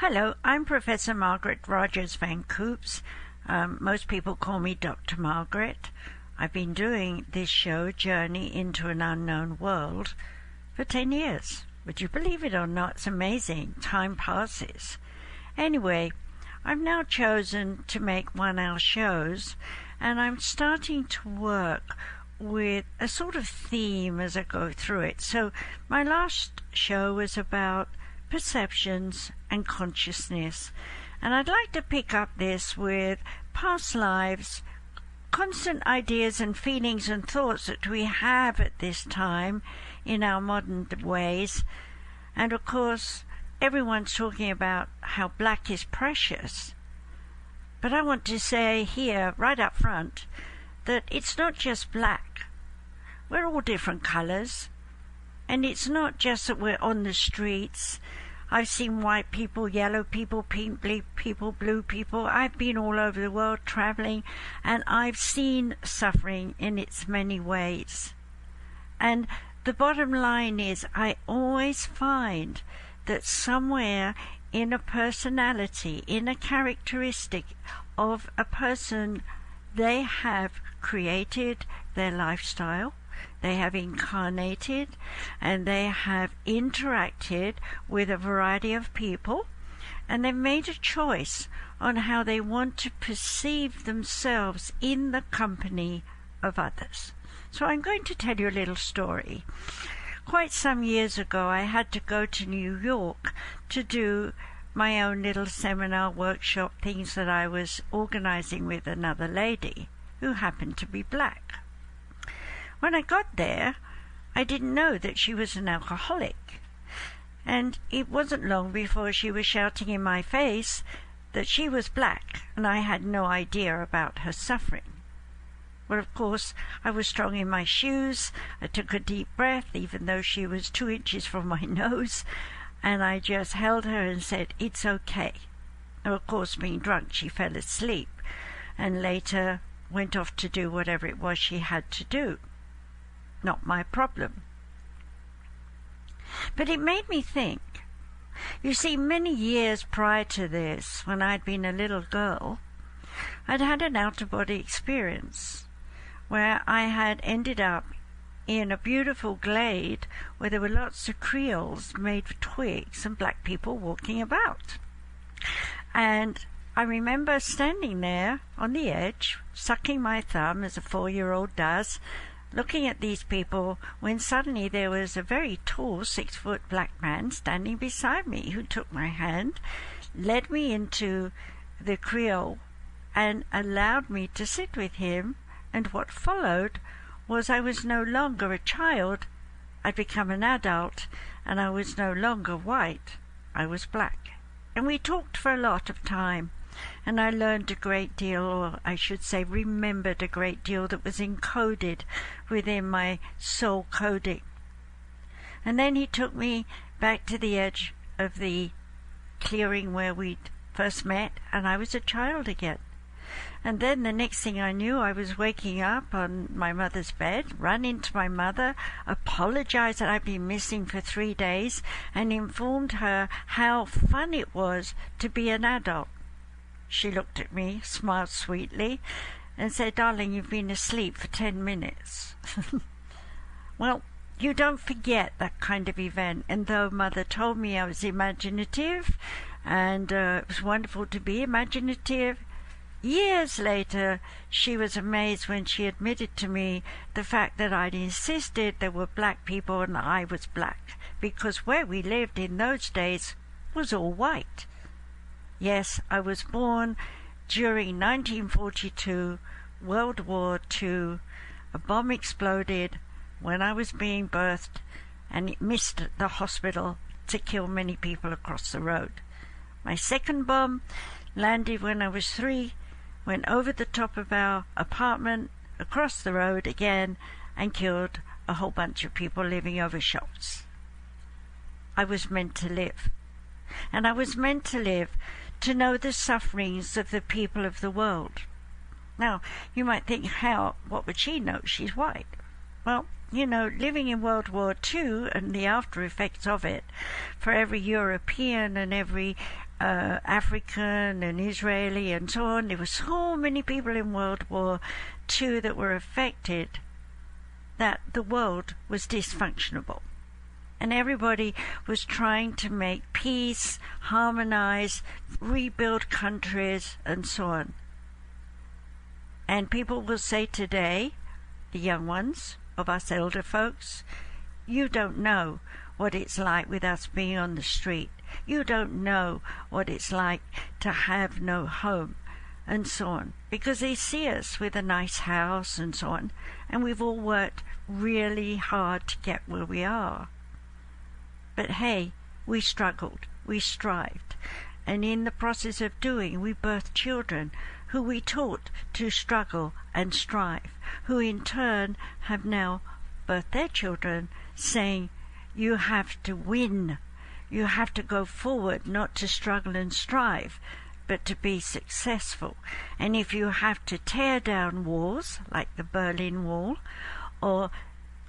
Hello, I'm Professor Margaret Rogers Van Coops. Most people call me Dr. Margaret. I've been doing this show, Journey into an Unknown World, for 10 years. Would you believe it or not? It's amazing. Time passes. Anyway, I've now chosen to make 1-hour shows, and I'm starting to work with a sort of theme as I go through it. So my last show was about perceptions and consciousness, and I'd like to pick up this with past lives, constant ideas and feelings and thoughts that we have at this time in our modern ways. And of course everyone's talking about how black is precious, but I want to say here right up front that it's not just black. We're all different colors. And it's not just that we're on the streets. I've seen white people, yellow people, pink people, blue people. I've been all over the world traveling, and I've seen suffering in its many ways. And the bottom line is, I always find that somewhere in a personality, in a characteristic of a person, they have created their lifestyle. They have incarnated, and they have interacted with a variety of people, and they've made a choice on how they want to perceive themselves in the company of others. So I'm going to tell you a little story. Quite some years ago, I had to go to New York to do my own little seminar, workshop, things that I was organizing with another lady who happened to be black. When I got there, I didn't know that she was an alcoholic, and it wasn't long before she was shouting in my face that she was black, and I had no idea about her suffering. Well, of course, I was strong in my shoes. I took a deep breath, even though she was 2 inches from my nose, and I just held her and said, "It's okay." Now, of course, being drunk, she fell asleep, and later went off to do whatever it was she had to do. Not my problem. But it made me think. You see, many years prior to this, when I'd been a little girl, I'd had an out-of-body experience where I had ended up in a beautiful glade where there were lots of creoles made of twigs and black people walking about. And I remember standing there on the edge, sucking my thumb as a 4-year-old does, looking at these people, when suddenly there was a very tall 6-foot black man standing beside me who took my hand, led me into the creole, and allowed me to sit with him. And what followed was I was no longer a child. I'd become an adult, and I was no longer white. I was black. And we talked for a lot of time. And I learned a great deal, or I should say remembered a great deal that was encoded within my soul coding. And then he took me back to the edge of the clearing where we'd first met, and I was a child again. And then the next thing I knew, I was waking up on my mother's bed, run into my mother, apologized that I'd been missing for 3 days, and informed her how fun it was to be an adult. She looked at me, smiled sweetly, and said, "Darling, you've been asleep for 10 minutes. Well, you don't forget that kind of event. And though Mother told me I was imaginative, and it was wonderful to be imaginative, years later she was amazed when she admitted to me the fact that I'd insisted there were black people and I was black, because where we lived in those days was all white. Yes, I was born during 1942, World War II. A bomb exploded when I was being birthed, and it missed the hospital to kill many people across the road. My second bomb landed when I was 3, went over the top of our apartment, across the road again, and killed a whole bunch of people living over shops. I was meant to live. And I was meant to live to know the sufferings of the people of the world. Now, you might think, what would she know? She's white. Well, you know, living in World War II and the after effects of it, for every European and every African and Israeli and so on. There were so many people in World War II that were affected that the world was dysfunctional. And everybody was trying to make peace, harmonize, rebuild countries, and so on. And people will say today, the young ones of us elder folks, you don't know what it's like with us being on the street. You don't know what it's like to have no home, and so on. Because they see us with a nice house and so on, and we've all worked really hard to get where we are. But hey, we struggled, we strived, and in the process of doing, we birthed children who we taught to struggle and strive, who in turn have now birthed their children saying, you have to win, you have to go forward, not to struggle and strive, but to be successful. And if you have to tear down walls, like the Berlin Wall, or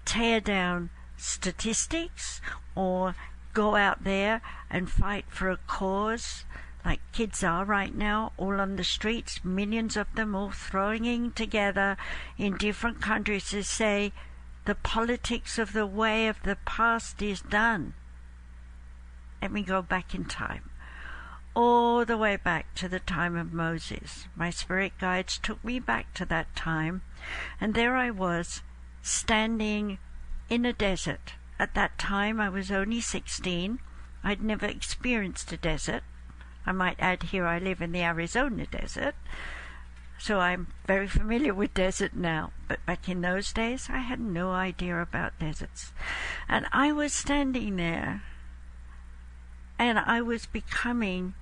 tear down statistics, or go out there and fight for a cause, like kids are right now, all on the streets, millions of them all throwing together in different countries to say the politics of the way of the past is done. Let me go back in time, all the way back to the time of Moses. My spirit guides took me back to that time, and there I was, standing in a desert. At that time I was only 16. I'd never experienced a desert. I might add here I live in the Arizona desert, so I'm very familiar with desert now. But back in those days, I had no idea about deserts. And I was standing there, and I was becoming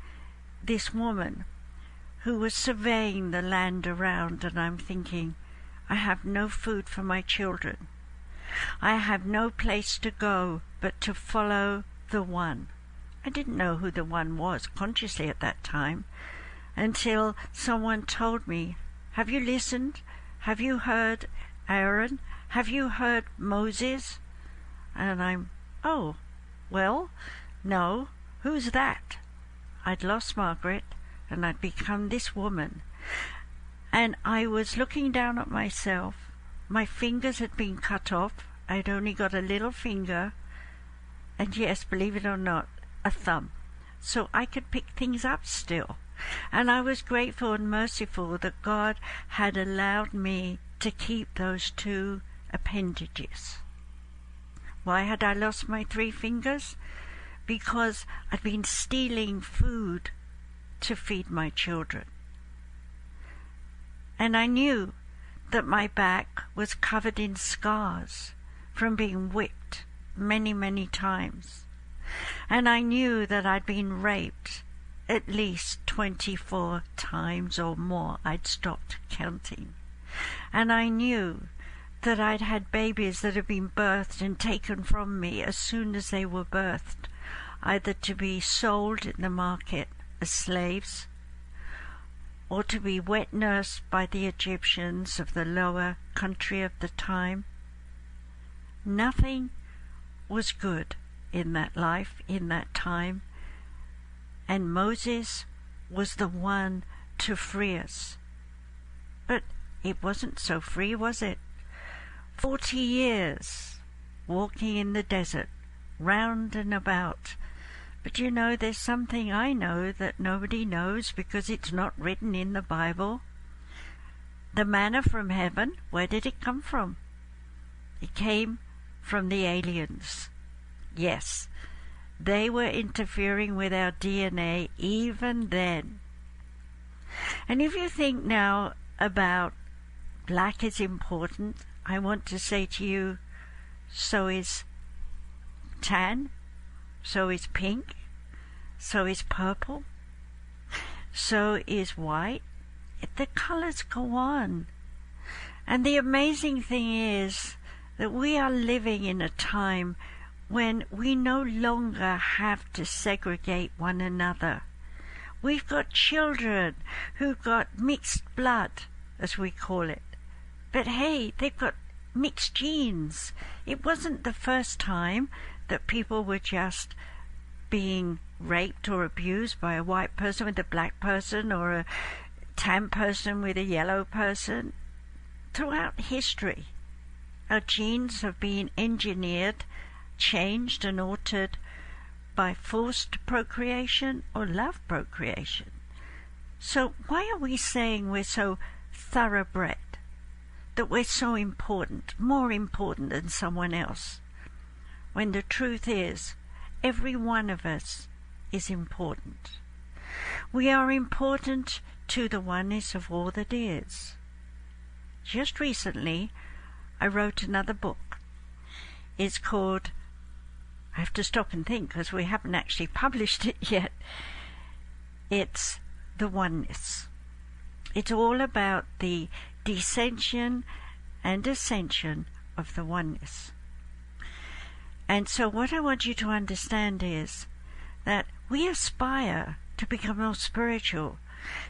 this woman who was surveying the land around, and I'm thinking, I have no food for my children. I have no place to go but to follow the one. I didn't know who the one was consciously at that time, until someone told me, have you listened? Have you heard Aaron? Have you heard Moses? And I'm, oh, well, no, who's that? I'd lost Margaret, and I'd become this woman. And I was looking down at myself. My fingers had been cut off. I'd only got a little finger, and yes, believe it or not, a thumb, so I could pick things up still. And I was grateful and merciful that God had allowed me to keep those two appendages. Why had I lost my 3 fingers? Because I'd been stealing food to feed my children. And I knew that my back was covered in scars from being whipped many, many times. And I knew that I'd been raped at least 24 times or more. I'd stopped counting. And I knew that I'd had babies that had been birthed and taken from me as soon as they were birthed, either to be sold in the market as slaves or to be wet nursed by the Egyptians of the lower country of the time. Nothing was good in that life, in that time, and Moses was the one to free us. But it wasn't so free, was it? 40 years walking in the desert, round and about. But you know, there's something I know that nobody knows because it's not written in the Bible. The manna from heaven, where did it come from? It came from the aliens. Yes, they were interfering with our DNA even then. And if you think now about black is important, I want to say to you, so is tan, so is pink, so is purple, so is white. The colors go on. And the amazing thing is that we are living in a time when we no longer have to segregate one another. We've got children who've got mixed blood, as we call it. But hey, they've got mixed genes. It wasn't the first time that people were just being raped or abused by a white person with a black person, or a tan person with a yellow person. Throughout history, our genes have been engineered, changed and altered by forced procreation or love procreation. So why are we saying we're so thoroughbred, that we're so important, more important than someone else, when the truth is every one of us is important? We are important to the oneness of all that is. Just recently, I wrote another book. It's called, I have to stop and think because we haven't actually published it yet. It's The Oneness. It's all about the descension and ascension of the oneness. And so what I want you to understand is that we aspire to become more spiritual,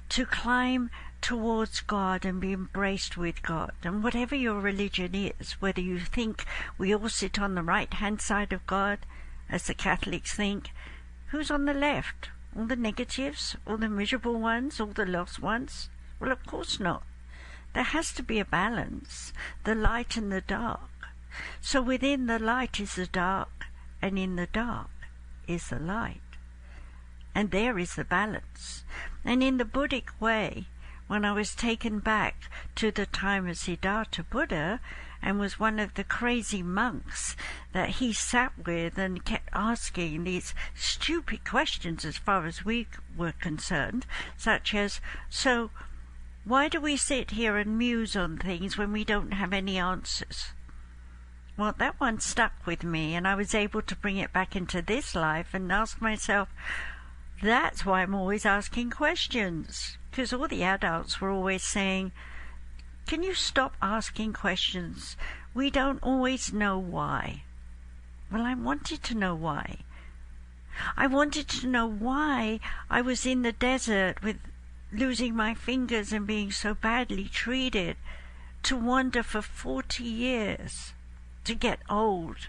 to climb towards God and be embraced with God. And whatever your religion is, whether you think we all sit on the right-hand side of God, as the Catholics think, who's on the left? All the negatives? All the miserable ones? All the lost ones? Well, of course not. There has to be a balance, the light and the dark. So within the light is the dark, and in the dark is the light. And there is the balance. And in the Buddhic way, when I was taken back to the time of Siddhartha Buddha, and was one of the crazy monks that he sat with and kept asking these stupid questions as far as we were concerned, such as, so why do we sit here and muse on things when we don't have any answers? Well, that one stuck with me, and I was able to bring it back into this life and ask myself, that's why I'm always asking questions. Because all the adults were always saying, can you stop asking questions? We don't always know why. Well, I wanted to know why. I wanted to know why I was in the desert with losing my fingers and being so badly treated, to wander for 40 years, to get old,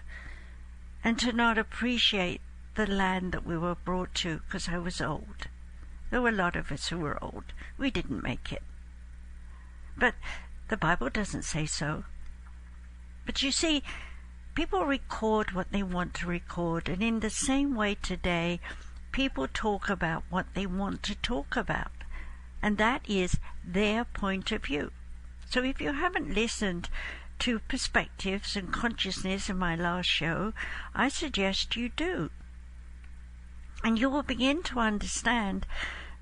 and to not appreciate the land that we were brought to because I was old. There were a lot of us who were old. We didn't make it. But the Bible doesn't say so. But you see, people record what they want to record, and in the same way today, people talk about what they want to talk about, and that is their point of view. So if you haven't listened to Perspectives and Consciousness in my last show, I suggest you do. And you will begin to understand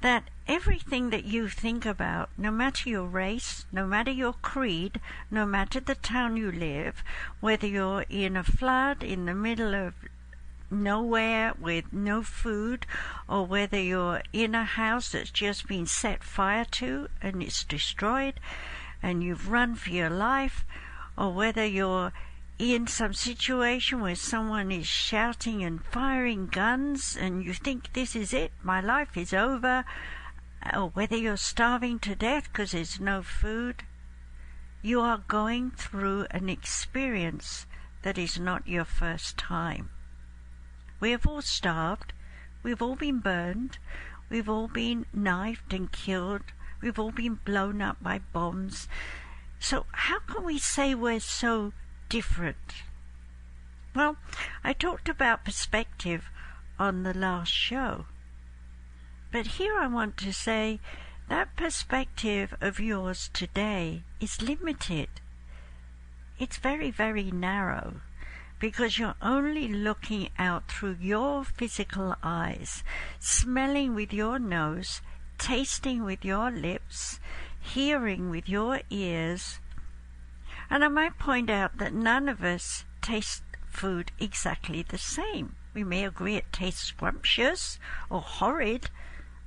that everything that you think about, no matter your race, no matter your creed, no matter the town you live, whether you're in a flood in the middle of nowhere with no food, or whether you're in a house that's just been set fire to and it's destroyed and you've run for your life, or whether you're in some situation where someone is shouting and firing guns and you think this is it, my life is over, or whether you're starving to death because there's no food, you are going through an experience that is not your first time. We have all starved, we've all been burned, we've all been knifed and killed, we've all been blown up by bombs. So how can we say we're so different? Well, I talked about perspective on the last show, but here I want to say that perspective of yours today is limited. It's very, very narrow, because you're only looking out through your physical eyes, smelling with your nose, tasting with your lips, hearing with your ears. And I might point out that none of us taste food exactly the same. We may agree it tastes scrumptious or horrid,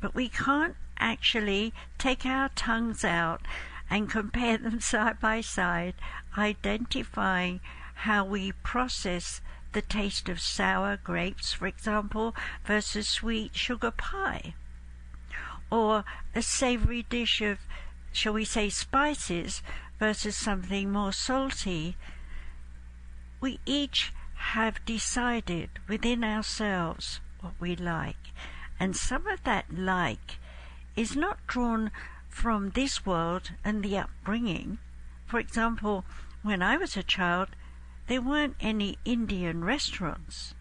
but we can't actually take our tongues out and compare them side by side, identifying how we process the taste of sour grapes, for example, versus sweet sugar pie, or a savory dish of, shall we say, spices versus something more salty. We each have decided within ourselves what we like. And some of that like is not drawn from this world and the upbringing. For example, when I was a child, there weren't any Indian restaurants.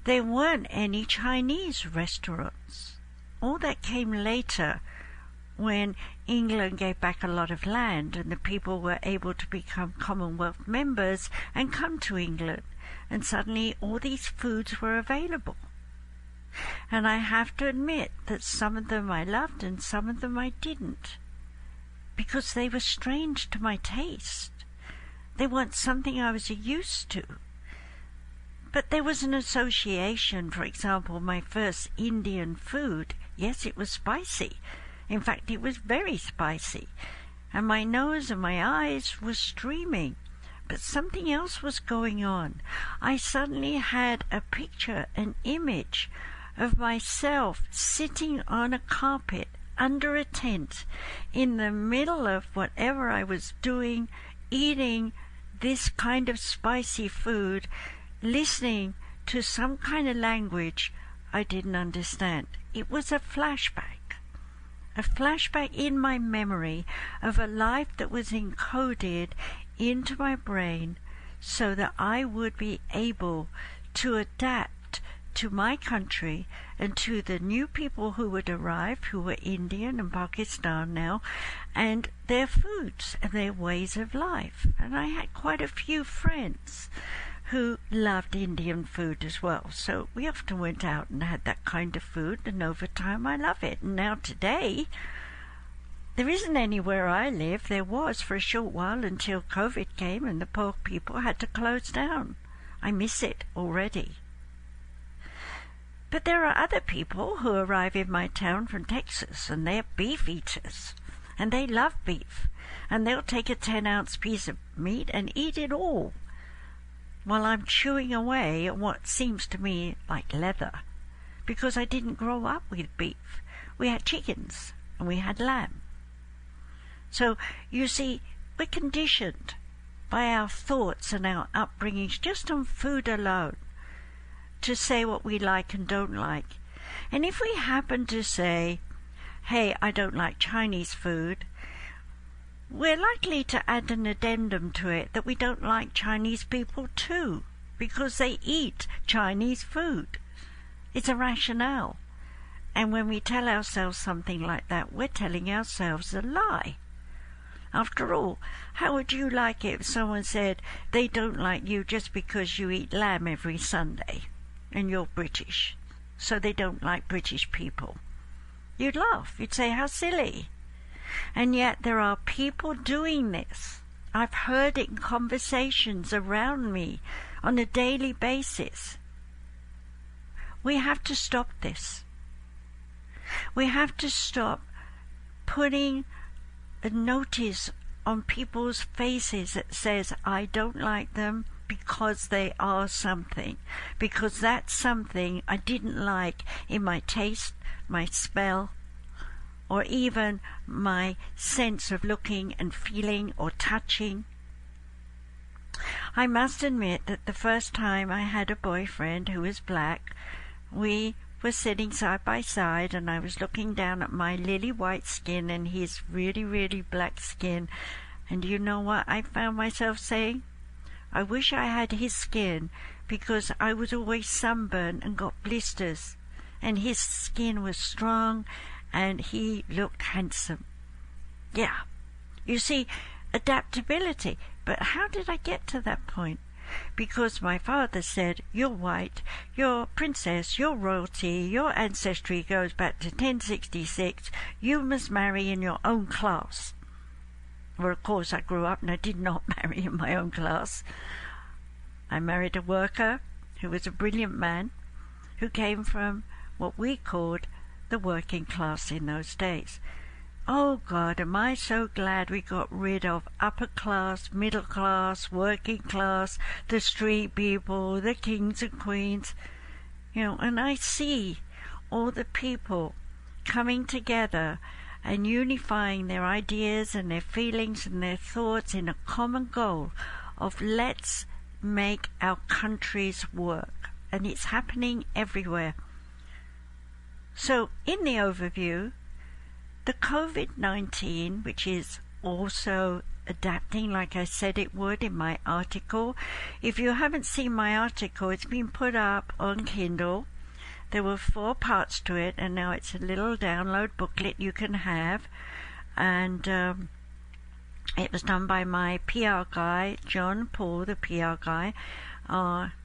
There weren't any Chinese restaurants. All that came later when England gave back a lot of land and the people were able to become Commonwealth members and come to England. And suddenly all these foods were available. And I have to admit that some of them I loved and some of them I didn't, because they were strange to my taste. They weren't something I was used to. But there was an association. For example, my first Indian food, yes, it was spicy. In fact, it was very spicy. And my nose and my eyes were streaming. But something else was going on. I suddenly had a picture, an image of myself sitting on a carpet under a tent in the middle of whatever I was doing, eating this kind of spicy food, listening to some kind of language I didn't understand. It was a flashback in my memory of a life that was encoded into my brain so that I would be able to adapt to my country and to the new people who would arrive, who were Indian and Pakistan now, and their foods and their ways of life. And I had quite a few friends who loved Indian food as well. So we often went out and had that kind of food, and over time I love it. And now today, there isn't anywhere I live. There was for a short while until COVID came and the poor people had to close down. I miss it already. But there are other people who arrive in my town from Texas, and they're beef eaters, and they love beef, and they'll take a 10-ounce piece of meat and eat it all, while I'm chewing away at what seems to me like leather, because I didn't grow up with beef. We had chickens, and we had lamb. So, you see, we're conditioned by our thoughts and our upbringings just on food alone to say what we like and don't like. And if we happen to say, hey, I don't like Chinese food, we're likely to add an addendum to it that we don't like Chinese people too, because they eat Chinese food. It's a rationale. And when we tell ourselves something like that, we're telling ourselves a lie. After all, how would you like it if someone said they don't like you just because you eat lamb every Sunday and you're British, so they don't like British people? You'd laugh. You'd say, how silly. And yet there are people doing this. I've heard it in conversations around me on a daily basis. We have to stop this. We have to stop putting a notice on people's faces that says, I don't like them because they are something, because that's something I didn't like in my taste, my smell, or even my sense of looking and feeling or touching. I must admit that the first time I had a boyfriend who was black, we were sitting side by side, and I was looking down at my lily white skin and his really, really black skin. And you know what I found myself saying? I wish I had his skin, because I was always sunburned and got blisters, and his skin was strong and he looked handsome. Yeah, you see, adaptability. But how did I get to that point? Because my father said, you're white, you're princess, you're royalty, your ancestry goes back to 1066, you must marry in your own class. Well, of course, I grew up and I did not marry in my own class. I married a worker who was a brilliant man who came from what we called the working class in those days. Oh God, am I so glad we got rid of upper class, middle class, working class, the street people, the kings and queens. And I see all the people coming together and unifying their ideas and their feelings and their thoughts in a common goal of let's make our countries work. and it's happening everywhere. So in the overview, the COVID-19, which is also adapting like I said it would in my article. If you haven't seen my article, it's been put up on Kindle. There were 4 parts to it, and now it's a little download booklet you can have. And it was done by my PR guy, John Paul, the PR guy.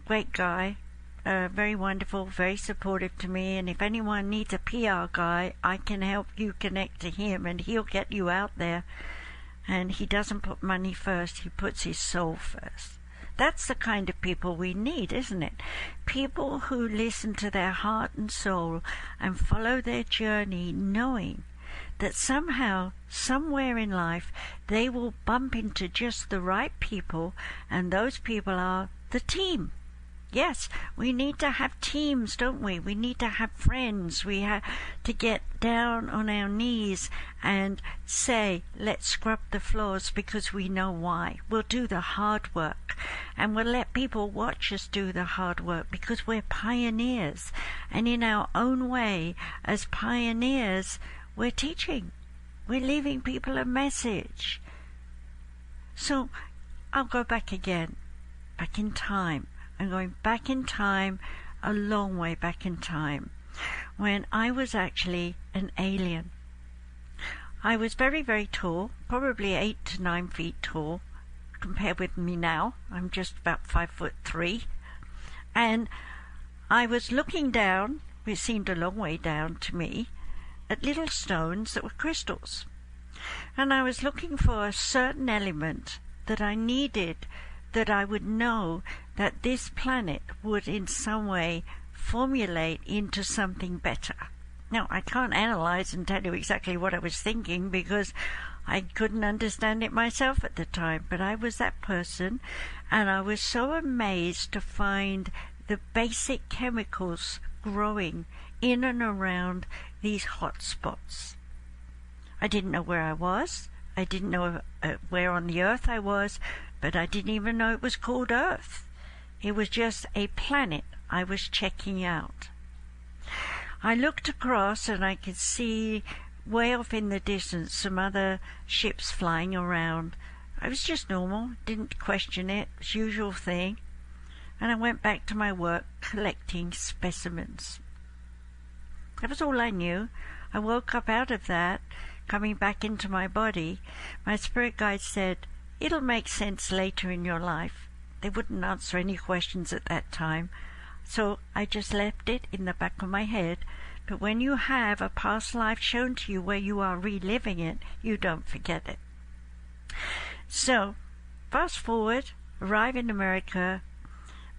Great guy, very wonderful, very supportive to me. And if anyone needs a PR guy, I can help you connect to him, and he'll get you out there. And he doesn't put money first, he puts his soul first. That's the kind of people we need, isn't it? People who listen to their heart and soul and follow their journey, knowing that somehow, somewhere in life, they will bump into just the right people, and those people are the team. Yes, we need to have teams, don't we? We need to have friends. We have to get down on our knees and say, let's scrub the floors, because we know why. We'll do the hard work, and we'll let people watch us do the hard work, because we're pioneers. And in our own way, as pioneers, we're teaching. We're leaving people a message. So I'll go back again, back in time. I'm going back in time, a long way back in time, when I was actually an alien. I was very, very tall, probably 8 to 9 feet tall, compared with me now. I'm just about 5'3", and I was looking down, it seemed a long way down to me, at little stones that were crystals. And I was looking for a certain element that I needed, that I would know that this planet would in some way formulate into something better. Now, I can't analyze and tell you exactly what I was thinking, because I couldn't understand it myself at the time, but I was that person, and I was so amazed to find the basic chemicals growing in and around these hot spots. I didn't know where I was. I didn't know where on the earth I was, but I didn't even know it was called Earth. It was just a planet I was checking out. I looked across, and I could see way off in the distance some other ships flying around. I was just normal, didn't question it, it was the usual thing. And I went back to my work collecting specimens. That was all I knew. I woke up out of that, coming back into my body. My spirit guide said, "It'll make sense later in your life." They wouldn't answer any questions at that time, so I just left it in the back of my head. But when you have a past life shown to you where you are reliving it, you don't forget it. So, fast forward, arrive in America.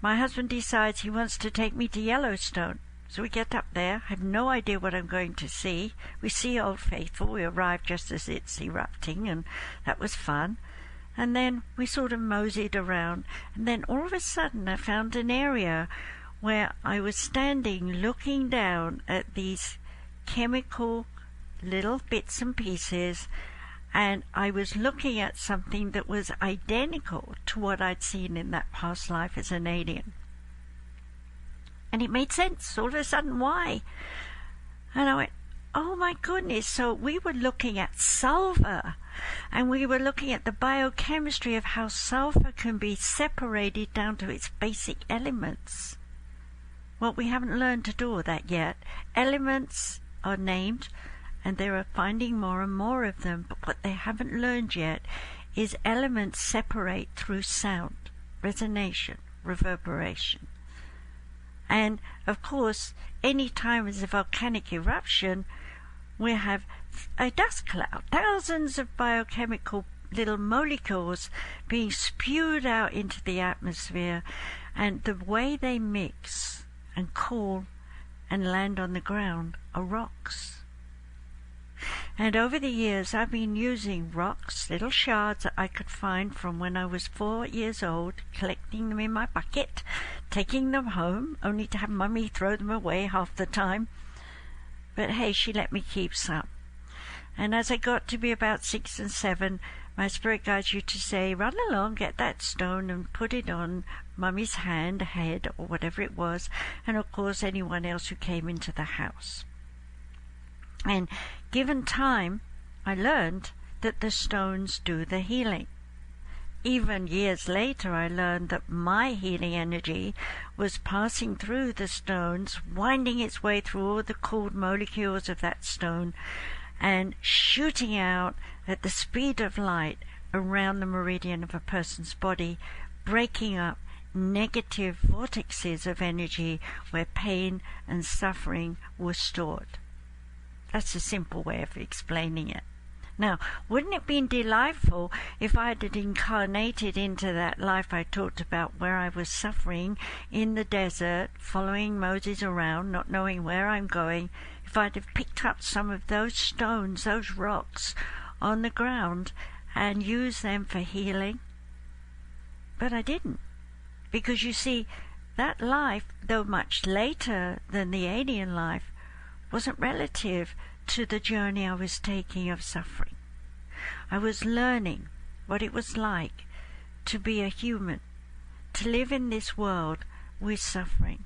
My husband decides he wants to take me to Yellowstone. So we get up there, have no idea what I'm going to see. We see Old Faithful. We arrive just as it's erupting, and that was fun. And then we sort of moseyed around, and then all of a sudden I found an area where I was standing looking down at these chemical little bits and pieces, and I was looking at something that was identical to what I'd seen in that past life as an alien. And it made sense all of a sudden why. And I went, oh my goodness, so we were looking at sulfur, and we were looking at the biochemistry of how sulfur can be separated down to its basic elements. Well, we haven't learned to do all that yet. Elements are named, and they are finding more and more of them, but what they haven't learned yet is elements separate through sound, resonation, reverberation. And, of course, any time there's a volcanic eruption, we have a dust cloud, thousands of biochemical little molecules being spewed out into the atmosphere, and the way they mix and cool and land on the ground are rocks. And over the years, I've been using rocks, little shards that I could find from when I was 4 years old, collecting them in my bucket, taking them home, only to have Mummy throw them away half the time. But hey, she let me keep some. And as I got to be about 6 and 7, my spirit guides you to say, run along, get that stone and put it on Mummy's hand, head, or whatever it was, and of course anyone else who came into the house. And given time, I learned that the stones do the healing. Even years later, I learned that my healing energy was passing through the stones, winding its way through all the cooled molecules of that stone, and shooting out at the speed of light around the meridian of a person's body, breaking up negative vortexes of energy where pain and suffering were stored. That's a simple way of explaining it. Now, wouldn't it be delightful if I had incarnated into that life I talked about where I was suffering in the desert, following Moses around, not knowing where I'm going, if I'd have picked up some of those stones, those rocks on the ground and used them for healing? But I didn't. Because you see, that life, though much later than the alien life, wasn't relative to the journey I was taking of suffering. I was learning what it was like to be a human, to live in this world with suffering.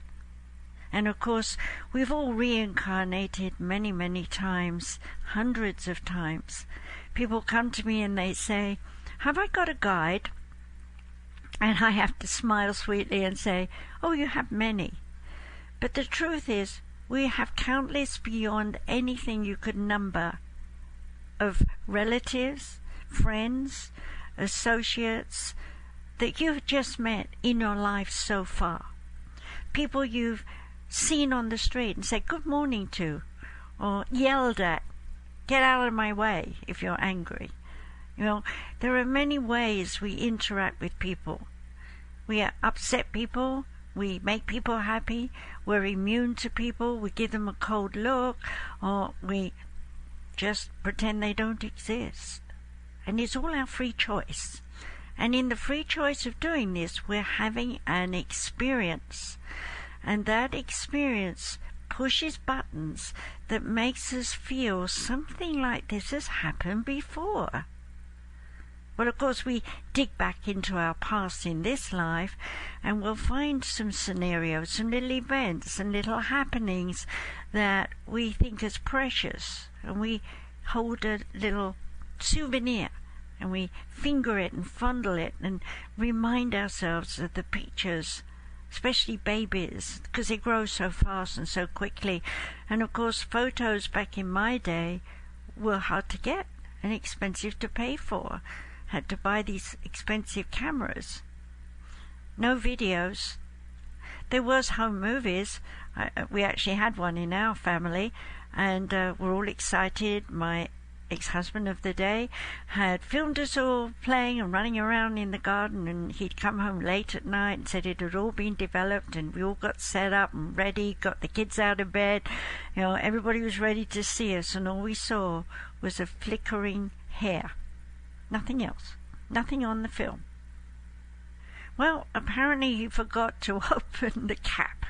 And of course, we've all reincarnated many, many times, hundreds of times. People come to me and they say, have I got a guide? And I have to smile sweetly and say, oh, you have many. But the truth is, we have countless beyond anything you could number of relatives, friends, associates that you've just met in your life so far. People you've seen on the street and said good morning to, or yelled at, get out of my way if you're angry. You know, there are many ways we interact with people. We upset people, we make people happy, we're immune to people, we give them a cold look, or we just pretend they don't exist. And it's all our free choice. And in the free choice of doing this, we're having an experience. And that experience pushes buttons that makes us feel something like this has happened before. Well, of course, we dig back into our past in this life and we'll find some scenarios, some little events and little happenings that we think is precious. And we hold a little souvenir and we finger it and fondle it and remind ourselves of the pictures, especially babies, because they grow so fast and so quickly. And of course, photos back in my day were hard to get and expensive to pay for. Had to buy these expensive cameras. No videos. There was home movies. We actually had one in our family, and we're all excited. My ex-husband of the day had filmed us all playing and running around in the garden, and he'd come home late at night and said it had all been developed and we all got set up and ready, got the kids out of bed. You know, everybody was ready to see us, and all we saw was a flickering hair. Nothing else. Nothing on the film. Well, apparently he forgot to open the cap.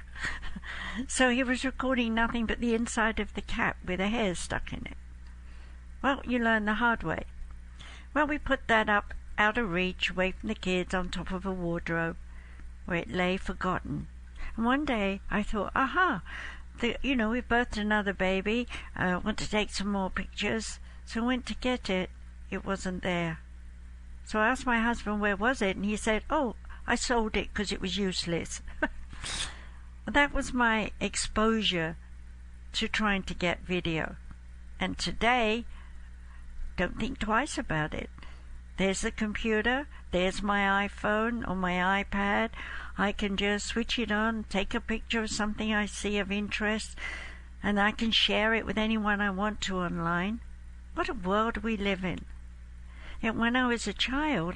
So he was recording nothing but the inside of the cap with a hair stuck in it. Well, you learn the hard way. Well, we put that up out of reach, away from the kids, on top of a wardrobe, where it lay forgotten. And one day I thought, we birthed another baby. I want to take some more pictures. So I went to get it. It wasn't there. So I asked my husband where was it, and he said, oh, I sold it because it was useless. That was my exposure to trying to get video. And today, don't think twice about it. There's the computer, there's my iPhone or my iPad. I can just switch it on, take a picture of something I see of interest, and I can share it with anyone I want to online. What a world we live in. Yet when I was a child,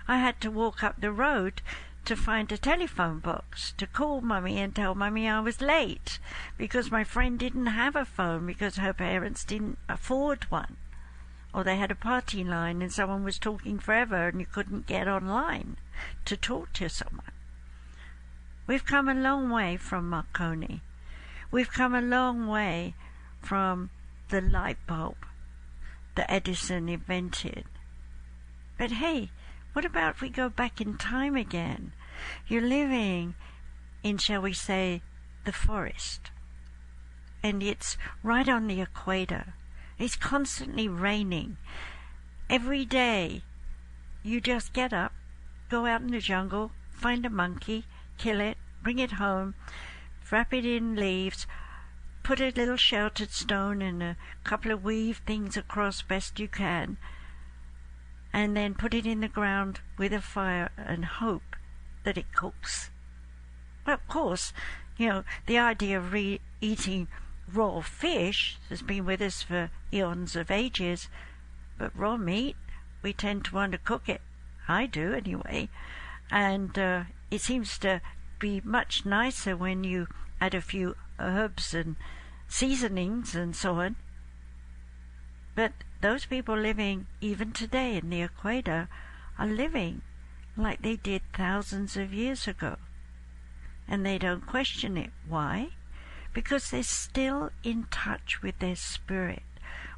I had to walk up the road to find a telephone box to call Mummy and tell Mummy I was late because my friend didn't have a phone because her parents didn't afford one. Or they had a party line and someone was talking forever and you couldn't get online to talk to someone. We've come a long way from Marconi. We've come a long way from the light bulb that Edison invented. But hey, what about if we go back in time again? You're living in, shall we say, the forest. And it's right on the equator. It's constantly raining. Every day, you just get up, go out in the jungle, find a monkey, kill it, bring it home, wrap it in leaves, put a little sheltered stone and a couple of weave things across best you can, and then put it in the ground with a fire and hope that it cooks. Well, of course, the idea of eating raw fish has been with us for eons of ages, but raw meat, we tend to want to cook it. I do, anyway. And it seems to be much nicer when you add a few herbs and seasonings and so on. But those people living even today in the equator are living like they did thousands of years ago. And they don't question it. Why? Because they're still in touch with their spirit,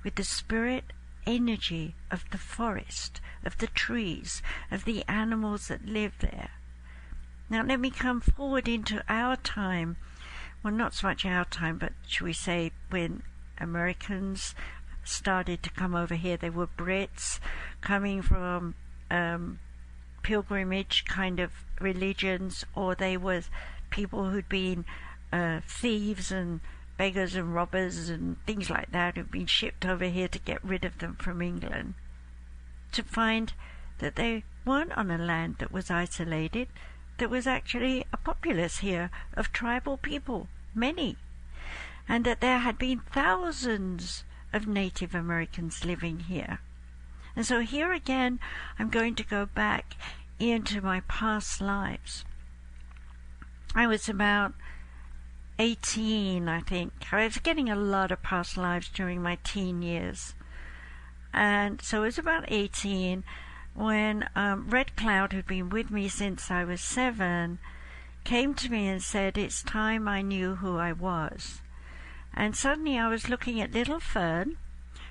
with the spirit energy of the forest, of the trees, of the animals that live there. Now let me come forward into our time. Well, not so much our time, but should we say when Americans started to come over here. They were Brits coming from pilgrimage kind of religions, or they were people who'd been thieves and beggars and robbers and things like that, who'd been shipped over here to get rid of them from England, to find that they weren't on a land that was isolated. There was actually a populace here of tribal people, many, and that there had been thousands of Native Americans living here. And so here again, I'm going to go back into my past lives. I was about 18, I think. I was getting a lot of past lives during my teen years. And so it was about 18 when Red Cloud, who'd been with me since I was 7, came to me and said, it's time I knew who I was. And suddenly I was looking at little Fern,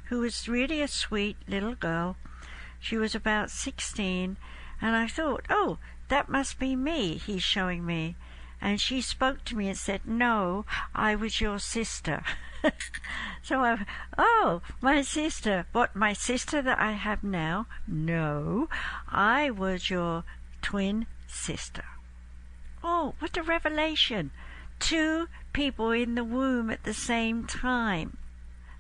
who was really a sweet little girl. She was about 16, and I thought, oh, that must be me, he's showing me. And she spoke to me and said, no, I was your sister. So oh, my sister. What, my sister that I have now? No, I was your twin sister. Oh, what a revelation. 2 people in the womb at the same time.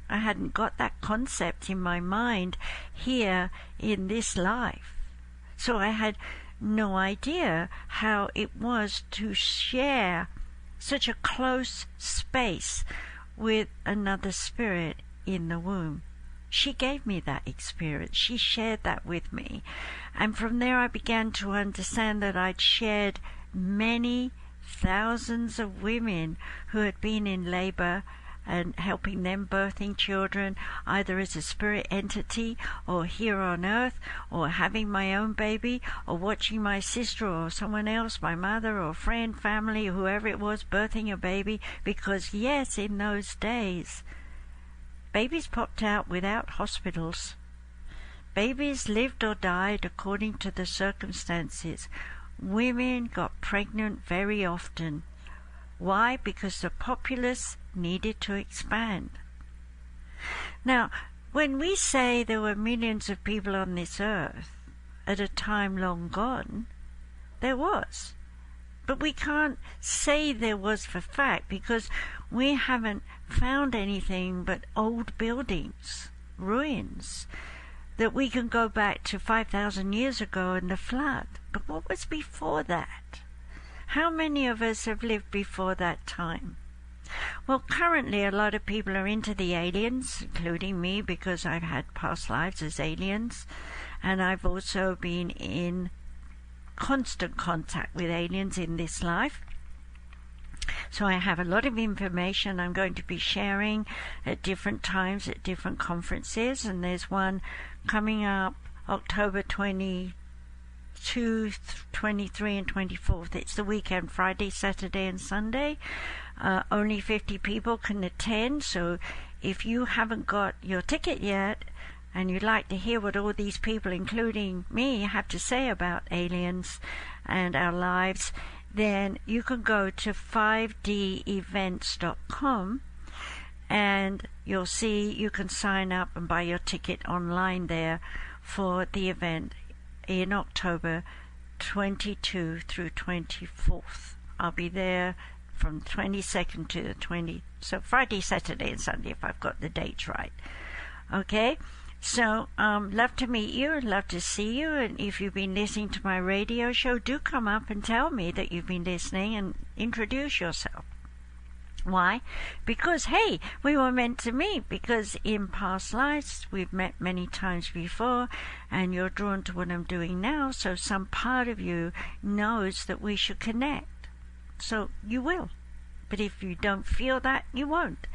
I hadn't got that concept in my mind here in this life. So I had no idea how it was to share such a close space with another spirit in the womb. She gave me that experience. She shared that with me. And from there I began to understand that I'd shared many thousands of women who had been in labor and helping them birthing children, either as a spirit entity or here on earth, or having my own baby, or watching my sister or someone else, my mother or friend, family, whoever it was, birthing a baby. Because yes, in those days, babies popped out without hospitals. Babies lived or died according to the circumstances. Women got pregnant very often. Why? Because the populace needed to expand. Now, when we say there were millions of people on this earth at a time long gone, there was. But we can't say there was for fact because we haven't found anything but old buildings, ruins, that we can go back to 5,000 years ago in the flood. But what was before that? How many of us have lived before that time? Well, currently a lot of people are into the aliens, including me, because I've had past lives as aliens, and I've also been in constant contact with aliens in this life. So I have a lot of information I'm going to be sharing at different times at different conferences, and there's one coming up October 22, 23 and 24th. It's the weekend, Friday, Saturday and Sunday. Only 50 people can attend, so if you haven't got your ticket yet, and you'd like to hear what all these people, including me, have to say about aliens and our lives, then you can go to 5devents.com, and you'll see you can sign up and buy your ticket online there for the event in October 22 through 24th. I'll be there from 22nd to the 20th, so Friday, Saturday, and Sunday, if I've got the dates right. Okay? So, love to meet you, love to see you, and if you've been listening to my radio show, do come up and tell me that you've been listening and introduce yourself. Why? Because, hey, we were meant to meet, because in past lives we've met many times before, and you're drawn to what I'm doing now, so some part of you knows that we should connect. So you will. But if you don't feel that, you won't.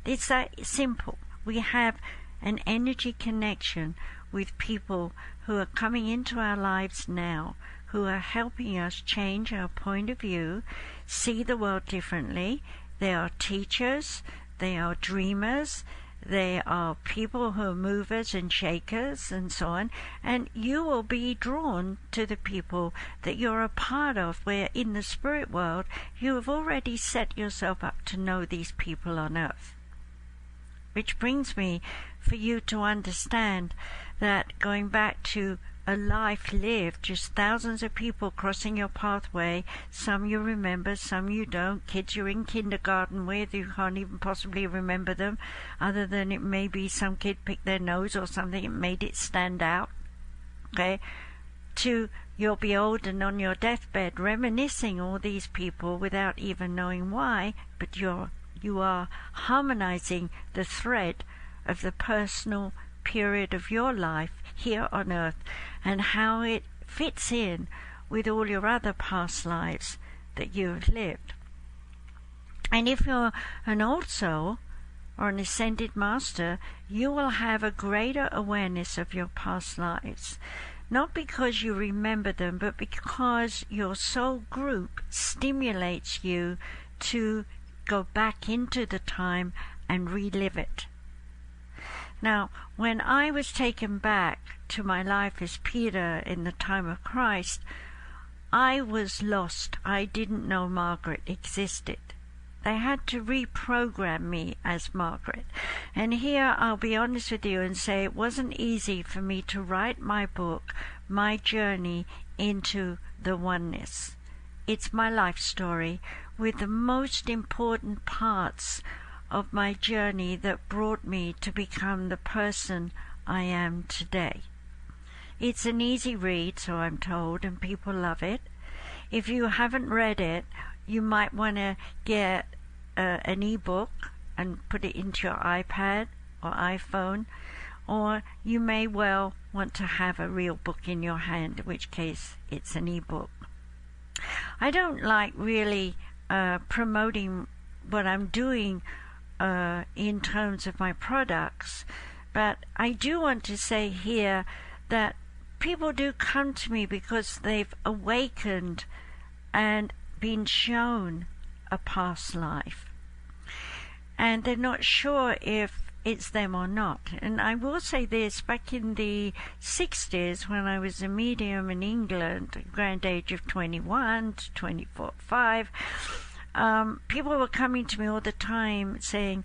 It's that simple. We have an energy connection with people who are coming into our lives now, who are helping us change our point of view, see the world differently. They are teachers, they are dreamers, they are people who are movers and shakers and so on, and you will be drawn to the people that you're a part of, where in the spirit world you have already set yourself up to know these people on earth. Which brings me for you to understand that, going back to a life lived, just thousands of people crossing your pathway, some you remember, some you don't, kids you're in kindergarten with, you can't even possibly remember them, other than it may be some kid picked their nose or something and made it stand out, okay, to you'll be old and on your deathbed reminiscing all these people without even knowing why, but you are harmonizing the thread of the personal period of your life here on earth and how it fits in with all your other past lives that you have lived. And if you're an old soul or an ascended master, you will have a greater awareness of your past lives, not because you remember them, but because your soul group stimulates you to go back into the time and relive it. Now, when I was taken back to my life as Peter in the time of Christ, I was lost. I didn't know Margaret existed. They had to reprogram me as Margaret. And here I'll be honest with you and say it wasn't easy for me to write my book, my journey into the oneness. It's my life story with the most important parts of my journey that brought me to become the person I am today. It's an easy read, so I'm told, and people love it. If you haven't read it, you might want to get an e-book and put it into your iPad or iPhone, or you may well want to have a real book in your hand, in which case it's an e-book. I don't like really promoting what I'm doing in terms of my products, but I do want to say here that people do come to me because they've awakened and been shown a past life, and they're not sure if it's them or not. And I will say this, back in the 60s when I was a medium in England, grand age of 21 to 24, 5, people were coming to me all the time saying,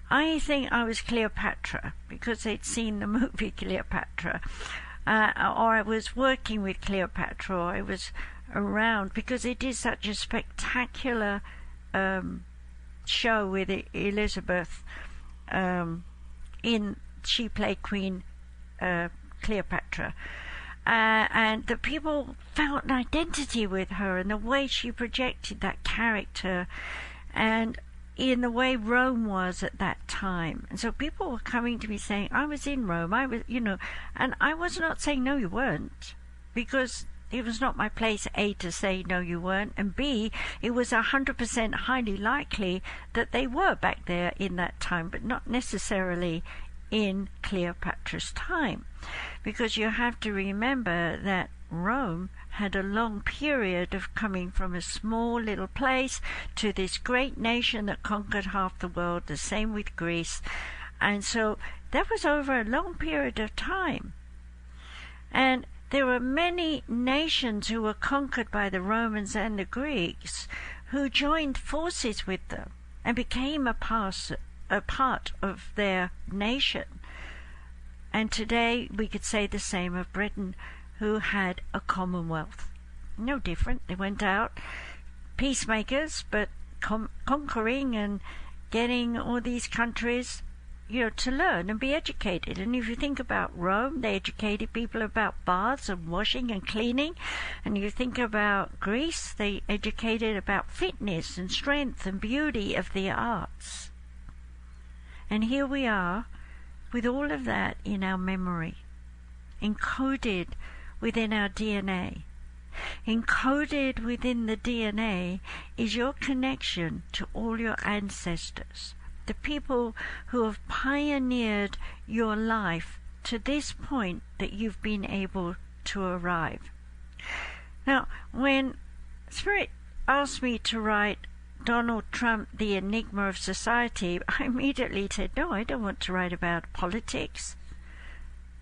I think I was Cleopatra, because they'd seen the movie Cleopatra, or I was working with Cleopatra, or I was around, because it is such a spectacular show with Elizabeth. She played Queen Cleopatra. And the people felt an identity with her and the way she projected that character and in the way Rome was at that time. And so people were coming to me saying, I was in Rome, I was, and I was not saying, no, you weren't, because it was not my place, A, to say, no, you weren't, and B, it was 100% highly likely that they were back there in that time, but not necessarily in Cleopatra's time, because you have to remember that Rome had a long period of coming from a small little place to this great nation that conquered half the world, the same with Greece, And so that was over a long period of time. And there were many nations who were conquered by the Romans and the Greeks who joined forces with them and became a part of their nation. And today we could say the same of Britain, who had a commonwealth. No different. They went out, peacemakers, but conquering and getting all these countries, to learn and be educated. And if you think about Rome, they educated people about baths and washing and cleaning. And you think about Greece, they educated about fitness and strength and beauty of the arts. And here we are with all of that in our memory, encoded within our DNA. Encoded within the DNA is your connection to all your ancestors, the people who have pioneered your life to this point that you've been able to arrive. Now, when Spirit asked me to write Donald Trump, the Enigma of Society, I immediately said, no, I don't want to write about politics.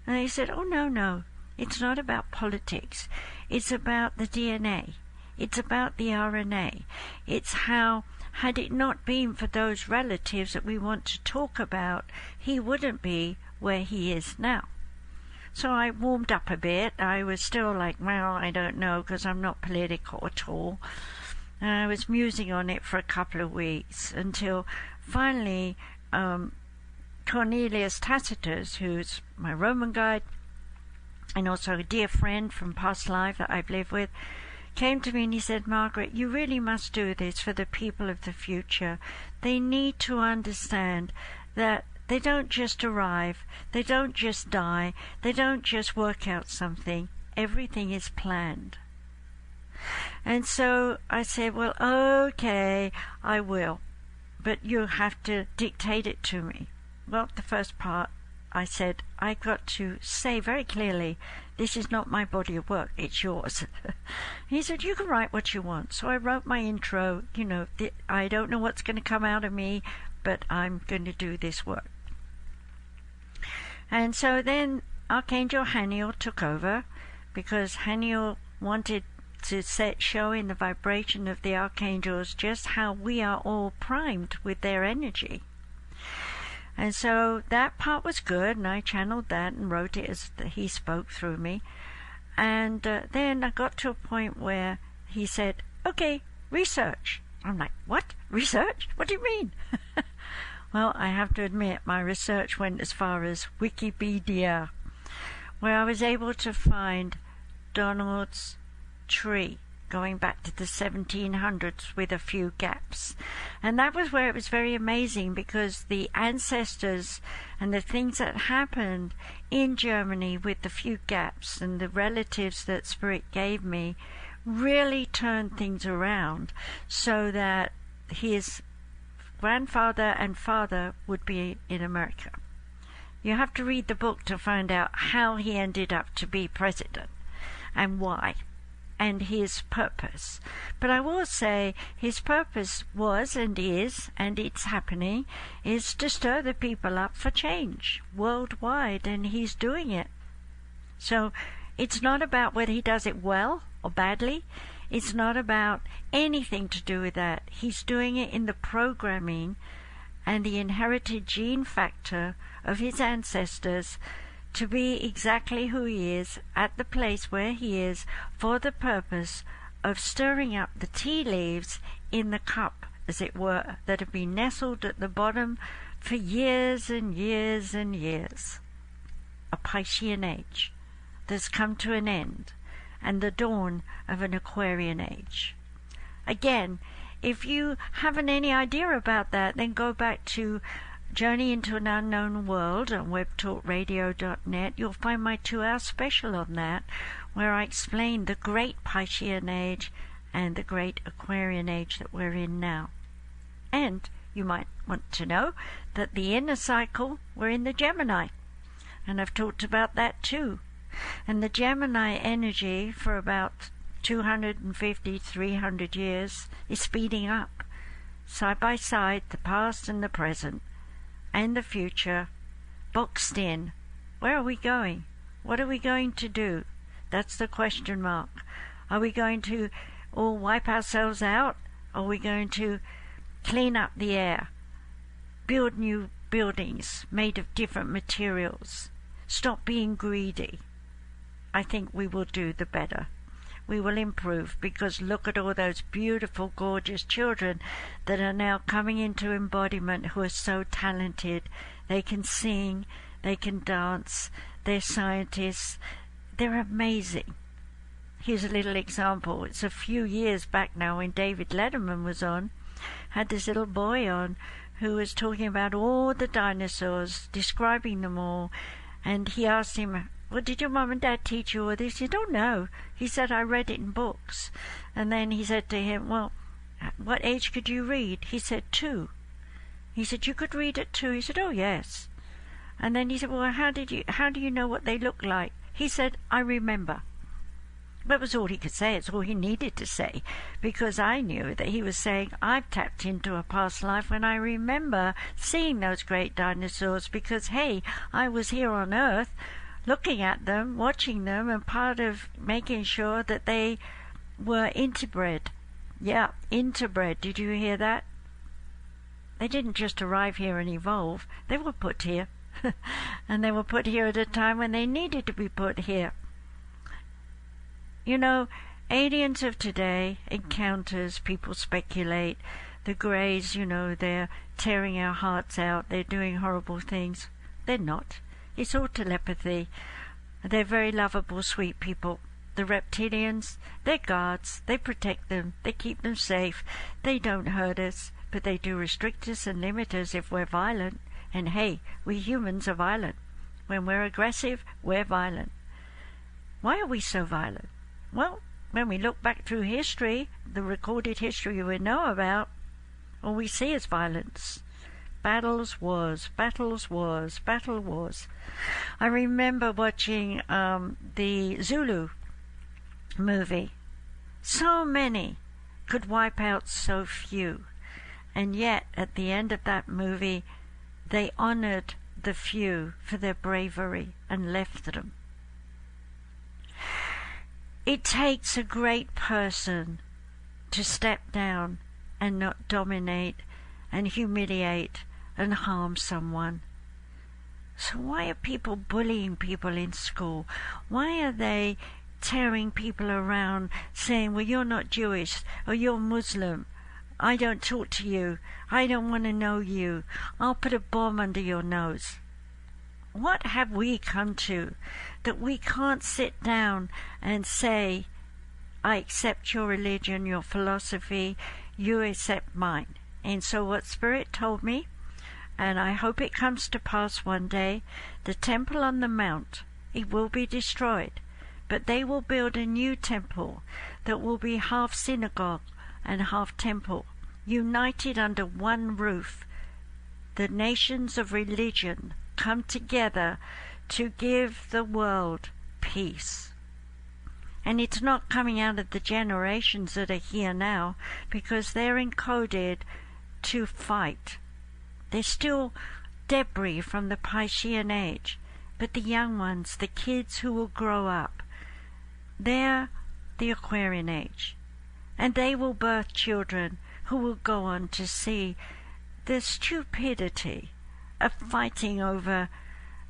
And they said, oh, no, it's not about politics. It's about the DNA. It's about the RNA. It's how, had it not been for those relatives that we want to talk about, he wouldn't be where he is now. So I warmed up a bit. I was still like, well, I don't know, because I'm not political at all. And I was musing on it for a couple of weeks until finally Cornelius Tacitus, who's my Roman guide and also a dear friend from past life that I've lived with, came to me and he said, Margaret, you really must do this for the people of the future. They need to understand that they don't just arrive, they don't just die, they don't just work out something. Everything is planned. And so I said, well, okay, I will, but you have to dictate it to me. Well, the first part, I said, I got to say very clearly, this is not my body of work, it's yours. He said, you can write what you want. So I wrote my intro, I don't know what's going to come out of me, but I'm going to do this work. And so then Archangel Haniel took over, because Haniel wanted to show in the vibration of the archangels just how we are all primed with their energy. And so that part was good, and I channeled that and wrote it as he spoke through me. And then I got to a point where he said, okay, research. I'm like, what? Research? What do you mean? Well, I have to admit, my research went as far as Wikipedia, where I was able to find Donald's tree going back to the 1700s with a few gaps. And that was where it was very amazing, because the ancestors and the things that happened in Germany with the few gaps and the relatives that Spirit gave me really turned things around so that his grandfather and father would be in America. You have to read the book to find out how he ended up to be president and why, and his purpose. But I will say his purpose was and is, and it's happening, is to stir the people up for change worldwide, and he's doing it. So it's not about whether he does it well or badly. It's not about anything to do with that. He's doing it in the programming and the inherited gene factor of his ancestors to be exactly who he is at the place where he is, for the purpose of stirring up the tea leaves in the cup, as it were, that have been nestled at the bottom for years and years and years. A Piscean age that's come to an end, and the dawn of an Aquarian age. Again, if you haven't any idea about that, then go back to Journey into an Unknown World on webtalkradio.net. You'll find my 2-hour special on that, where I explain the great Piscean age and the great Aquarian age that we're in now. And you might want to know that the inner cycle, we're in the Gemini, and I've talked about that too. And the Gemini energy for about 250, 300 years is speeding up. Side by side, the past and the present. and the future boxed in. Where are we going? What are we going to do? That's the question mark. Are we going to all wipe ourselves out? Are we going to clean up the air? Build new buildings made of different materials? Stop being greedy? I think we will do the better. We will improve, because look at all those beautiful, gorgeous children that are now coming into embodiment, who are so talented. They can sing, they can dance, they're scientists, they're amazing. Here's a little example. It's a few years back now when David Letterman was on, had this little boy on who was talking about all the dinosaurs, describing them all, and he asked him, well, did your mum and dad teach you all this? He said, oh no. He said, I read it in books. And then he said to him, well, what age could you read? He said, 2. He said, you could read at 2? He said, oh yes. And then he said, well, how do you know what they look like? He said, I remember. That was all he could say. It's all he needed to say, because I knew that he was saying, I've tapped into a past life when I remember seeing those great dinosaurs, because, hey, I was here on Earth looking at them, watching them, and part of making sure that they were interbred. Yeah, interbred. Did you hear that? They didn't just arrive here and evolve. They were put here. And they were put here at a time when they needed to be put here. You know, aliens of today, encounters, people speculate, the Greys, you know, they're tearing our hearts out, they're doing horrible things. They're not. It's all telepathy. They're very lovable, sweet people. The reptilians, they're guards. They protect them. They keep them safe. They don't hurt us, but they do restrict us and limit us if we're violent. And hey, we humans are violent. When we're aggressive, we're violent. Why are we so violent? Well, when we look back through history, the recorded history we know about, all we see is violence. Battles, wars, battles, wars, battle, wars. I remember watching the Zulu movie. So many could wipe out so few. And yet, at the end of that movie, they honored the few for their bravery and left them. It takes a great person to step down and not dominate and humiliate and harm someone. So why are people bullying people in school? Why are they tearing people around, saying, well, you're not Jewish, or you're Muslim, I don't talk to you, I don't want to know you, I'll put a bomb under your nose? What have we come to that we can't sit down and say, I accept your religion, your philosophy, you accept mine? And so what Spirit told me, and I hope it comes to pass one day, the temple on the mount, it will be destroyed, but they will build a new temple that will be half synagogue and half temple, united under one roof. The nations of religion come together to give the world peace. And it's not coming out of the generations that are here now, because they're encoded to fight. They're still debris from the Piscean age, but the young ones, the kids who will grow up, they're the Aquarian age, and they will birth children who will go on to see the stupidity of fighting over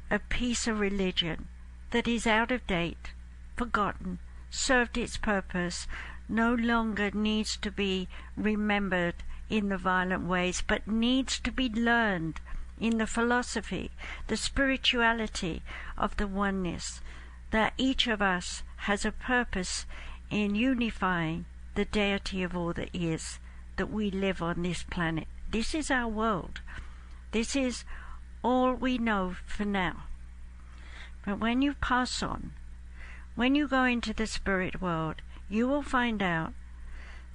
a piece of religion that is out of date, forgotten, served its purpose, no longer needs to be remembered in the violent ways, but needs to be learned in the philosophy, the spirituality of the oneness, that each of us has a purpose in unifying the deity of all that is, that we live on this planet. This is our world. This is all we know for now. But when you pass on, when you go into the spirit world, you will find out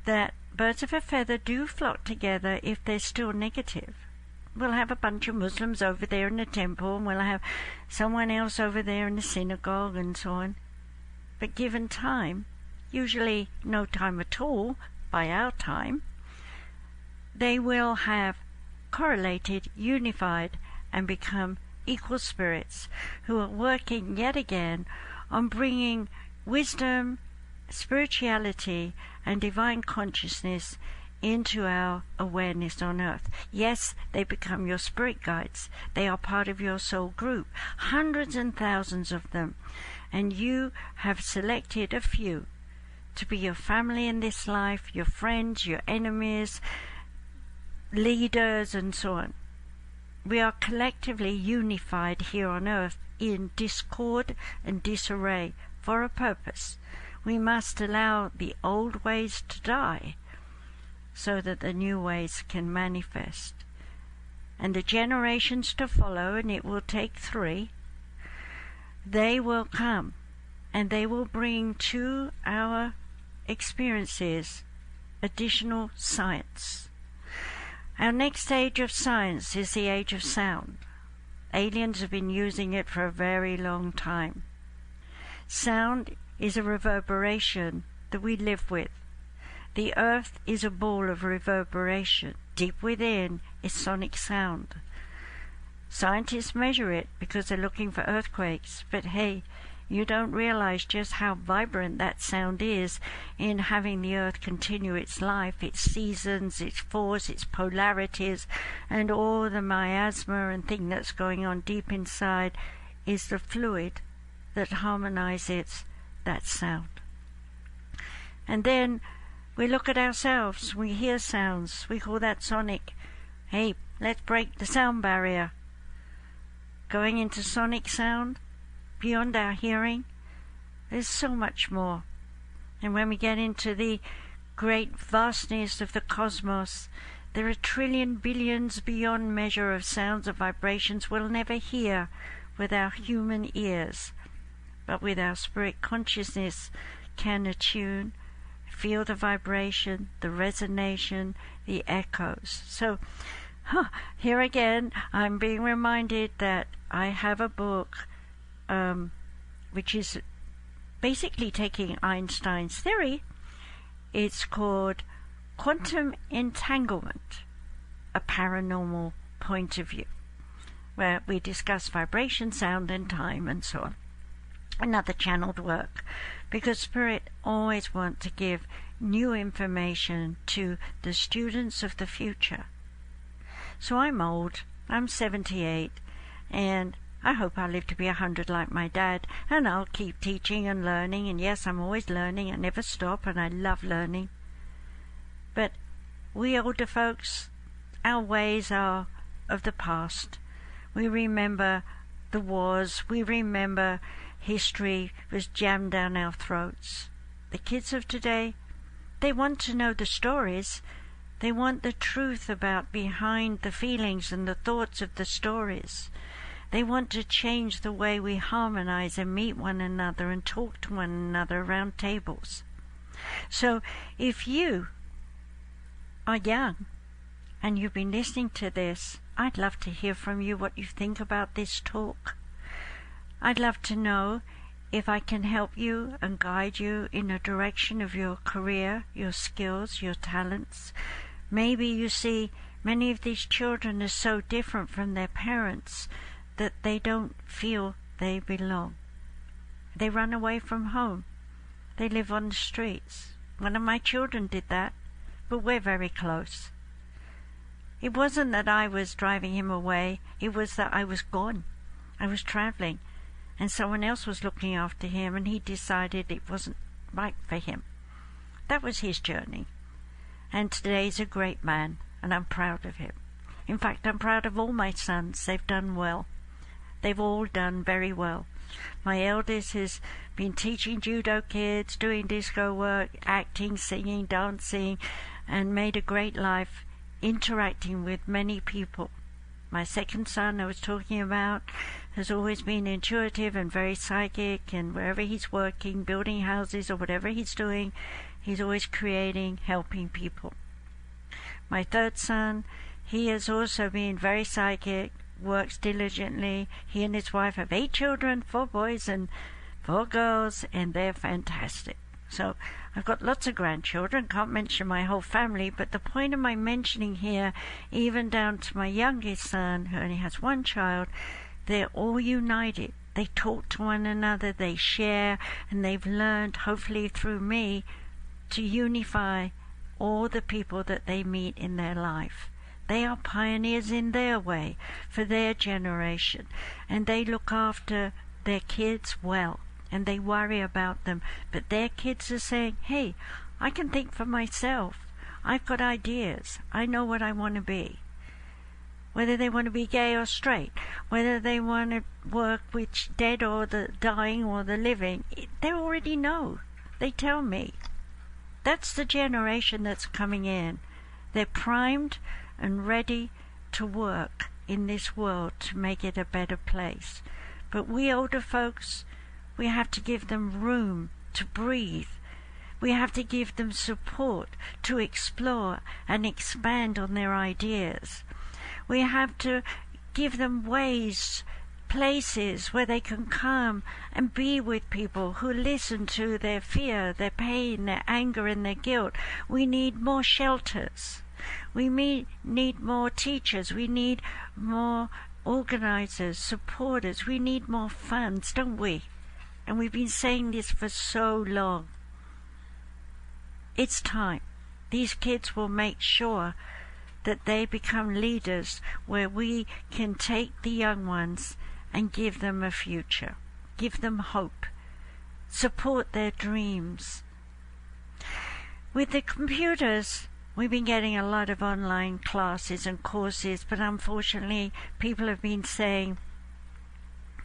that birds of a feather do flock together if they're still negative. We'll have a bunch of Muslims over there in the temple, and we'll have someone else over there in the synagogue and so on. But given time, usually no time at all by our time, they will have correlated, unified, and become equal spirits who are working yet again on bringing wisdom, spirituality, and divine consciousness into our awareness on earth. Yes, they become your spirit guides. They are part of your soul group, hundreds and thousands of them, and you have selected a few to be your family in this life, your friends, your enemies, leaders, and so on. We are collectively unified here on earth in discord and disarray for a purpose. We must allow the old ways to die so that the new ways can manifest. And the generations to follow, and it will take 3, they will come and they will bring to our experiences additional science. Our next age of science is the age of sound. Aliens have been using it for a very long time. Sound is a reverberation that we live with. The earth is a ball of reverberation. Deep within is sonic sound. Scientists measure it because they're looking for earthquakes, but hey, you don't realize just how vibrant that sound is in having the earth continue its life, its seasons, its force, its polarities, and all the miasma and thing that's going on deep inside is the fluid that harmonizes that sound. And then we look at ourselves, we hear sounds, we call that sonic. Hey, let's break the sound barrier. Going into sonic sound, beyond our hearing, there's so much more. And when we get into the great vastness of the cosmos, there are trillion billions beyond measure of sounds and vibrations we'll never hear with our human ears, but with our spirit consciousness can attune, feel the vibration, the resonation, the echoes. So here again, I'm being reminded that I have a book which is basically taking Einstein's theory. It's called Quantum Entanglement, a Paranormal Point of View, where we discuss vibration, sound, and time, and so on. Another channeled work, because Spirit always want to give new information to the students of the future. So I'm old, I'm 78, and I hope I live to be 100 like my dad, and I'll keep teaching and learning, and yes, I'm always learning, I never stop, and I love learning. But we older folks, our ways are of the past. We remember the wars, we remember history was jammed down our throats. The kids of today, they want to know the stories. They want the truth about behind the feelings and the thoughts of the stories. They want to change the way we harmonize and meet one another and talk to one another around tables. So if you are young and you've been listening to this, I'd love to hear from you what you think about this talk. I'd love to know if I can help you and guide you in a direction of your career, your skills, your talents. Maybe you see many of these children are so different from their parents that they don't feel they belong. They run away from home. They live on the streets. One of my children did that, but we're very close. It wasn't that I was driving him away, it was that I was gone. I was traveling, and someone else was looking after him, and he decided it wasn't right for him. That was his journey. And today he's a great man, and I'm proud of him. In fact, I'm proud of all my sons. They've done well. They've all done very well. My eldest has been teaching judo kids, doing disco work, acting, singing, dancing, and made a great life interacting with many people. My second son I was talking about has always been intuitive and very psychic, and wherever he's working, building houses or whatever he's doing, he's always creating, helping people. My third son, he has also been very psychic, works diligently. He and his wife have 8 children, 4 boys and 4 girls, and they're fantastic. So I've got lots of grandchildren, can't mention my whole family, but the point of my mentioning here, even down to my youngest son, who only has one child, they're all united. They talk to one another, they share, and they've learned, hopefully through me, to unify all the people that they meet in their life. They are pioneers in their way for their generation, and they look after their kids well, and they worry about them. But their kids are saying, hey, I can think for myself. I've got ideas. I know what I want to be. Whether they want to be gay or straight, whether they want to work with dead or the dying or the living, they already know. They tell me. That's the generation that's coming in. They're primed and ready to work in this world to make it a better place. But we older folks, we have to give them room to breathe. We have to give them support to explore and expand on their ideas. We have to give them ways, places where they can come and be with people who listen to their fear, their pain, their anger, and their guilt. We need more shelters. We need more teachers. We need more organizers, supporters. We need more funds, don't we? And we've been saying this for so long. It's time. These kids will make sure that they become leaders where we can take the young ones and give them a future, give them hope, support their dreams. With the computers, we've been getting a lot of online classes and courses, but unfortunately people have been saying,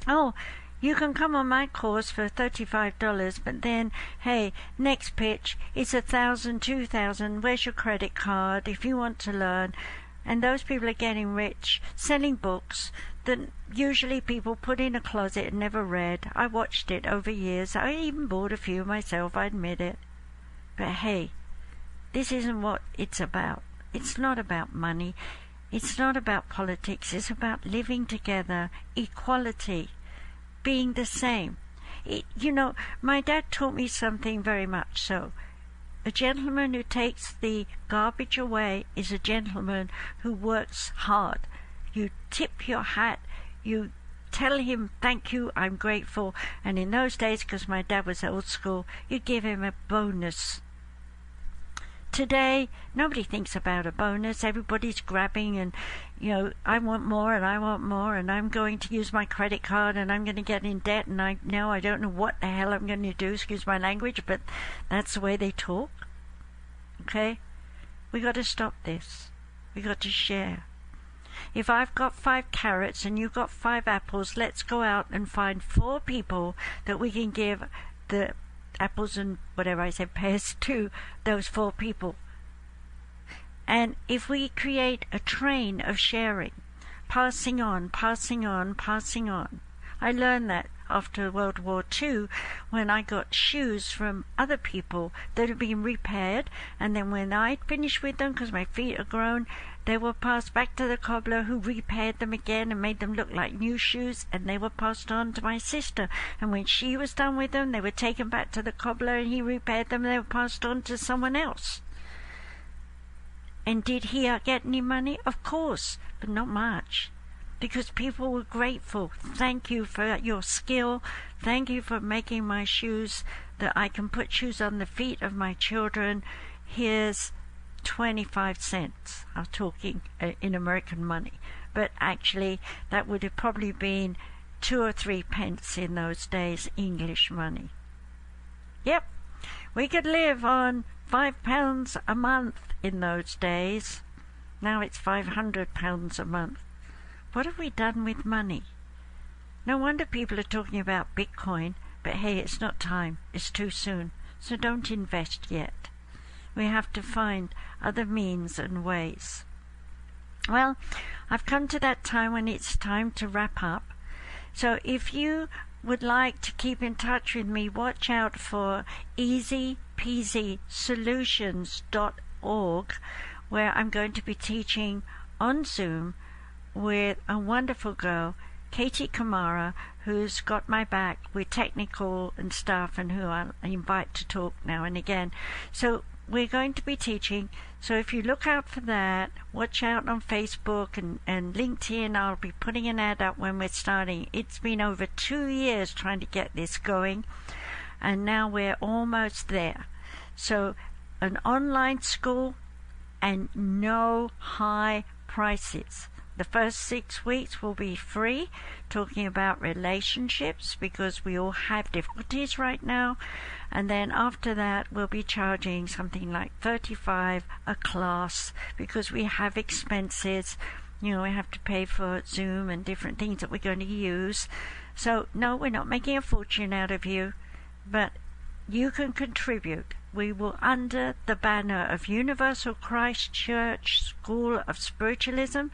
oh, you can come on my course for $35, but then, hey, next pitch, it's $1,000, $2,000, where's your credit card if you want to learn? And those people are getting rich, selling books that usually people put in a closet and never read. I watched it over years. I even bought a few myself, I admit it. But hey, this isn't what it's about. It's not about money. It's not about politics. It's about living together, equality, being the same. My dad taught me something very much so. A gentleman who takes the garbage away is a gentleman who works hard. You tip your hat, you tell him, thank you, I'm grateful, and in those days, because my dad was old school, you give him a bonus. Today, nobody thinks about a bonus. Everybody's grabbing and, I want more and I want more and I'm going to use my credit card and I'm going to get in debt and I don't know what the hell I'm going to do, excuse my language, but that's the way they talk. Okay? We got to stop this. We got to share. If I've got 5 carrots and you've got 5 apples, let's go out and find 4 people that we can give the apples and whatever I said, pears to those 4 people. And if we create a train of sharing, passing on, passing on, passing on. I learned that after World War II when I got shoes from other people that had been repaired, and then when I'd finished with them because my feet are grown, they were passed back to the cobbler who repaired them again and made them look like new shoes, and they were passed on to my sister. And when she was done with them, they were taken back to the cobbler and he repaired them and they were passed on to someone else. And did he get any money? Of course, but not much. Because people were grateful. Thank you for your skill. Thank you for making my shoes that I can put shoes on the feet of my children. Here's 25 cents. I'm talking in American money. But actually, that would have probably been 2 or 3 pence in those days, English money. Yep, we could live on £5 a month in those days. Now it's £500 a month. What have we done with money? No wonder people are talking about Bitcoin, but hey, it's not time. It's too soon. So don't invest yet. We have to find other means and ways. Well, I've come to that time when it's time to wrap up. So if you would like to keep in touch with me, watch out for easypeasysolutions.org, where I'm going to be teaching on Zoom with a wonderful girl Katie Kamara, who's got my back with technical and stuff, and who I invite to talk now and again. So we're going to be teaching. So if you look out for that, watch out on Facebook and LinkedIn. I'll be putting an ad up when we're starting. It's been over 2 years trying to get this going, and now we're almost there. So an online school and no high prices. The first 6 weeks will be free, talking about relationships, because we all have difficulties right now. And then after that, we'll be charging something like $35 a class, because we have expenses. We have to pay for Zoom and different things that we're going to use. So no, we're not making a fortune out of you, but you can contribute. We will, under the banner of Universal Christ Church School of Spiritualism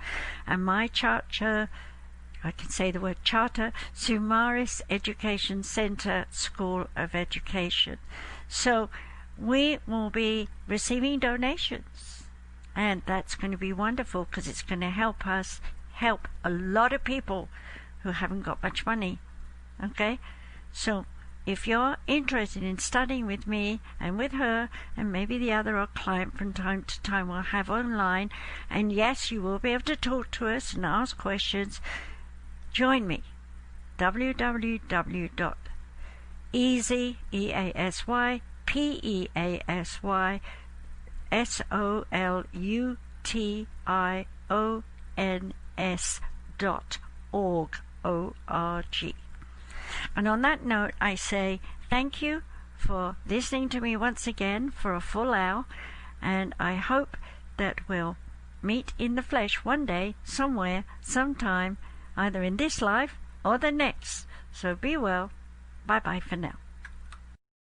and my charter, I can say the word charter, Sumaris Education Center School of Education. So we will be receiving donations, and that's going to be wonderful, because it's going to help us help a lot of people who haven't got much money. Okay? So if you're interested in studying with me and with her, and maybe the other client from time to time we'll have online, and yes, you will be able to talk to us and ask questions, join me. www.easypeassolutions.org. O-R-G. And on that note, I say thank you for listening to me once again for a full hour, and I hope that we'll meet in the flesh one day, somewhere, sometime, either in this life or the next. So be well. Bye-bye for now.